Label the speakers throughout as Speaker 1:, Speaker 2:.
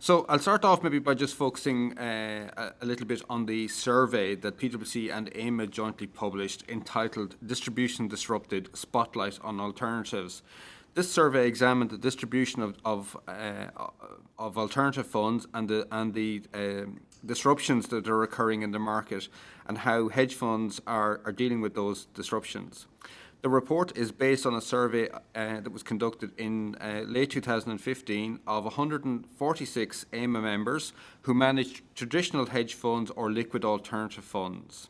Speaker 1: So I'll start off maybe by just focusing a little bit on the survey that PwC and AIMA jointly published entitled Distribution Disrupted, Spotlight on Alternatives. This survey examined the distribution of alternative funds and the disruptions that are occurring in the market and how hedge funds are dealing with those disruptions. The report is based on a survey that was conducted in late 2015 of 146 AIMA members who managed traditional hedge funds or liquid alternative funds.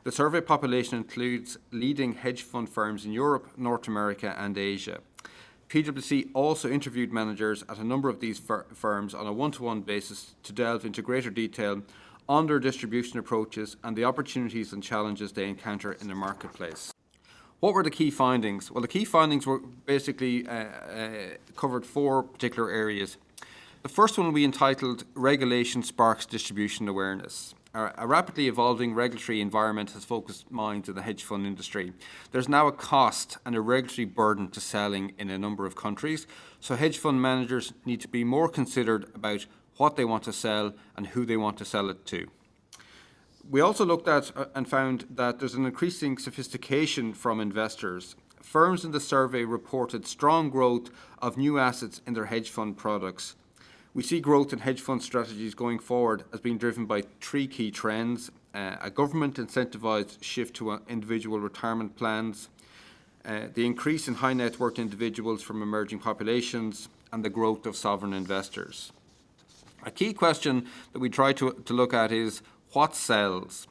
Speaker 1: The survey population includes leading hedge fund firms in Europe, North America and Asia. PwC also interviewed managers at a number of these firms on a one-to-one basis to delve into greater detail on their distribution approaches and the opportunities and challenges they encounter in the marketplace. What were the key findings? Well, the key findings were basically covered four particular areas. The first one we entitled Regulation Sparks Distribution Awareness. A rapidly evolving regulatory environment has focused minds in the hedge fund industry. There's now a cost and a regulatory burden to selling in a number of countries, so hedge fund managers need to be more considered about what they want to sell and who they want to sell it to. We also looked at and found that there's an increasing sophistication from investors. Firms in the survey reported strong growth of new assets in their hedge fund products. We see growth in hedge fund strategies going forward as being driven by three key trends: a government incentivized shift to individual retirement plans, the increase in high net worth individuals from emerging populations, and the growth of sovereign investors. A key question that we try to look at is what sells?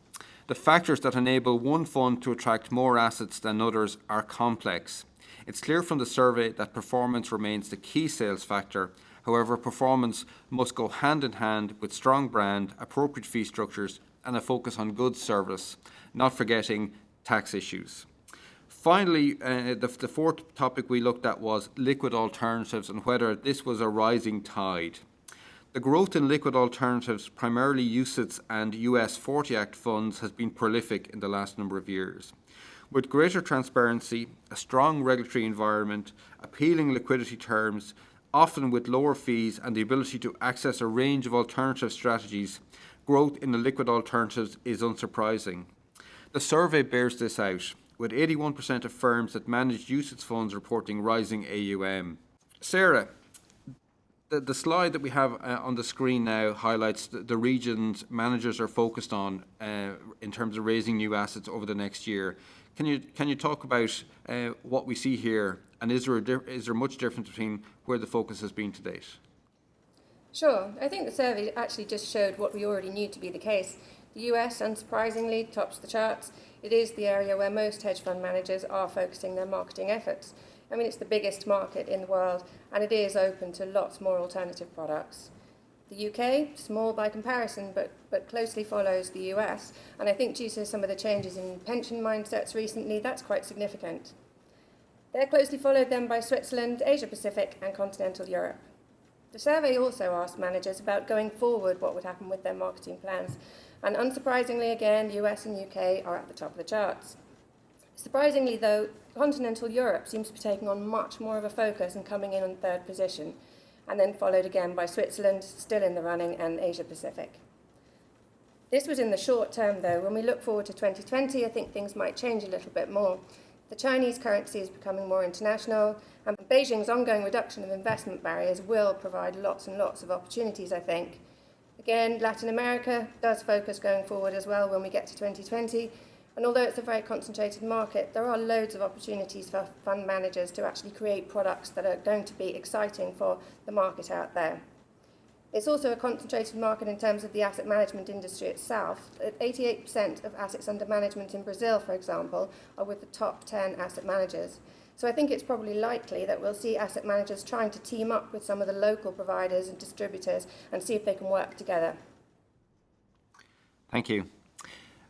Speaker 1: The factors that enable one fund to attract more assets than others are complex. It's clear from the survey that performance remains the key sales factor. However, performance must go hand in hand with strong brand, appropriate fee structures, and a focus on good service, not forgetting tax issues. Finally, the fourth topic we looked at was liquid alternatives and whether this was a rising tide. The growth in liquid alternatives, primarily UCITS and US 40 Act funds, has been prolific in the last number of years. With greater transparency, a strong regulatory environment, appealing liquidity terms, often with lower fees and the ability to access a range of alternative strategies, growth in the liquid alternatives is unsurprising. The survey bears this out, with 81% of firms that manage UCITS funds reporting rising AUM. Sarah, the slide that we have on the screen now highlights the regions managers are focused on in terms of raising new assets over the next year. Can you talk about what we see here, and is there much difference between where the focus has been to date?
Speaker 2: Sure. I think the survey actually just showed what we already knew to be the case. The US, unsurprisingly, tops the charts. It is the area where most hedge fund managers are focusing their marketing efforts. I mean, it's the biggest market in the world, and it is open to lots more alternative products. The UK, small by comparison, but closely follows the US, and I think due to some of the changes in pension mindsets recently, that's quite significant. They're closely followed then by Switzerland, Asia Pacific, and continental Europe. The survey also asked managers about going forward what would happen with their marketing plans, and unsurprisingly again, the US and UK are at the top of the charts. Surprisingly though, continental Europe seems to be taking on much more of a focus and coming in on third position, and then followed again by Switzerland, still in the running, and Asia Pacific. This was in the short term though. When we look forward to 2020, I think things might change a little bit more. The Chinese currency is becoming more international, and Beijing's ongoing reduction of investment barriers will provide lots and lots of opportunities, I think. Again, Latin America does focus going forward as well when we get to 2020, and although it's a very concentrated market, there are loads of opportunities for fund managers to actually create products that are going to be exciting for the market out there. It's also a concentrated market in terms of the asset management industry itself. 88% of assets under management in Brazil, for example, are with the top 10 asset managers. So I think it's probably likely that we'll see asset managers trying to team up with some of the local providers and distributors and see if they can work together.
Speaker 1: Thank you.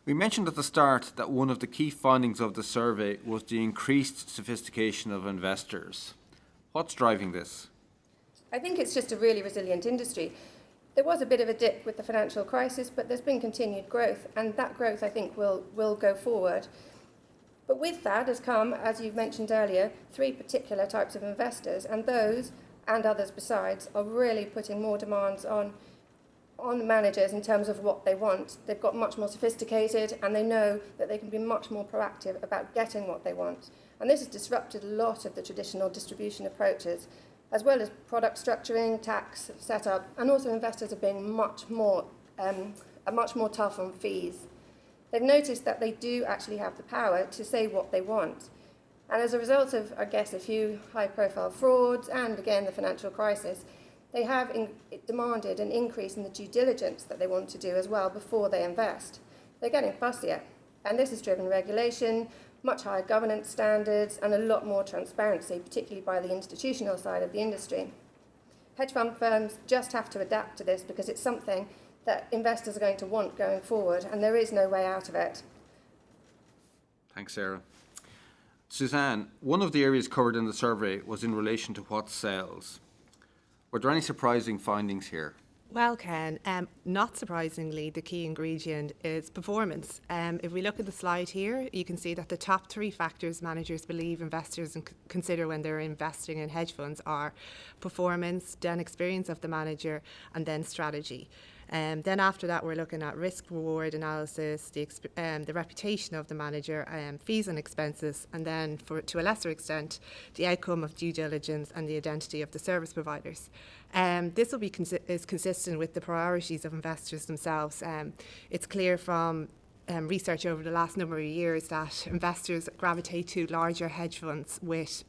Speaker 1: We mentioned at the start that one of the key findings of the survey was the increased sophistication of investors. What's driving this?
Speaker 2: I think it's just a really resilient industry. There was a bit of a dip with the financial crisis, but there's been continued growth, and that growth, I think, will go forward. But with that has come, as you mentioned earlier, three particular types of investors, and those and others besides are really putting more demands on managers in terms of what they want. They've got much more sophisticated, and they know that they can be much more proactive about getting what they want. And this has disrupted a lot of the traditional distribution approaches, as well as product structuring, tax setup, and also investors are being much more tough on fees. They've noticed that they do actually have the power to say what they want. And as a result of, I guess, a few high-profile frauds and, again, the financial crisis, they have demanded an increase in the due diligence that they want to do as well before they invest. They're getting fussier, and this has driven regulation, much higher governance standards, and a lot more transparency, particularly by the institutional side of the industry. Hedge fund firms just have to adapt to this because it's something that investors are going to want going forward, and there is no way out of it.
Speaker 1: Thanks, Sarah. Suzanne, one of the areas covered in the survey was in relation to what sells. Were there any surprising findings here?
Speaker 3: Well, Ken, not surprisingly, the key ingredient is performance. If we look at the slide here, you can see that the top 3 factors managers believe investors consider when they're investing in hedge funds are performance, then experience of the manager, and then strategy. Then after that, we're looking at risk-reward analysis, the reputation of the manager, fees and expenses, and then, to a lesser extent, the outcome of due diligence and the identity of the service providers. This will be is consistent with the priorities of investors themselves. It's clear from research over the last number of years that investors gravitate to larger hedge funds with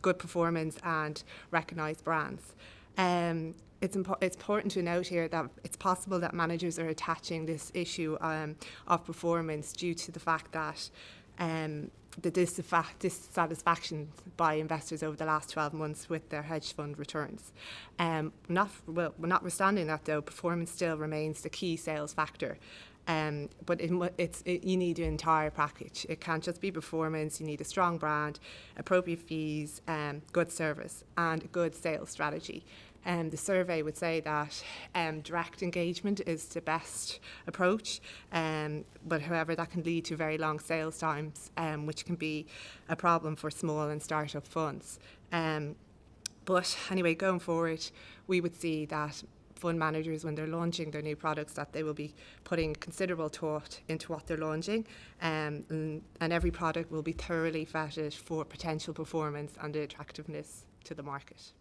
Speaker 3: good performance and recognised brands. It's important to note here that it's possible that managers are attaching this issue of performance due to the fact that the dissatisfaction by investors over the last 12 months with their hedge fund returns. Notwithstanding that, though, performance still remains the key sales factor. But you need an entire package. It can't just be performance. You need a strong brand, appropriate fees, good service, and a good sales strategy. The survey would say that direct engagement is the best approach, but however that can lead to very long sales times, which can be a problem for small and start-up funds. But anyway, going forward, we would see that fund managers, when they're launching their new products, that they will be putting considerable thought into what they're launching, and every product will be thoroughly vetted for potential performance and the attractiveness to the market.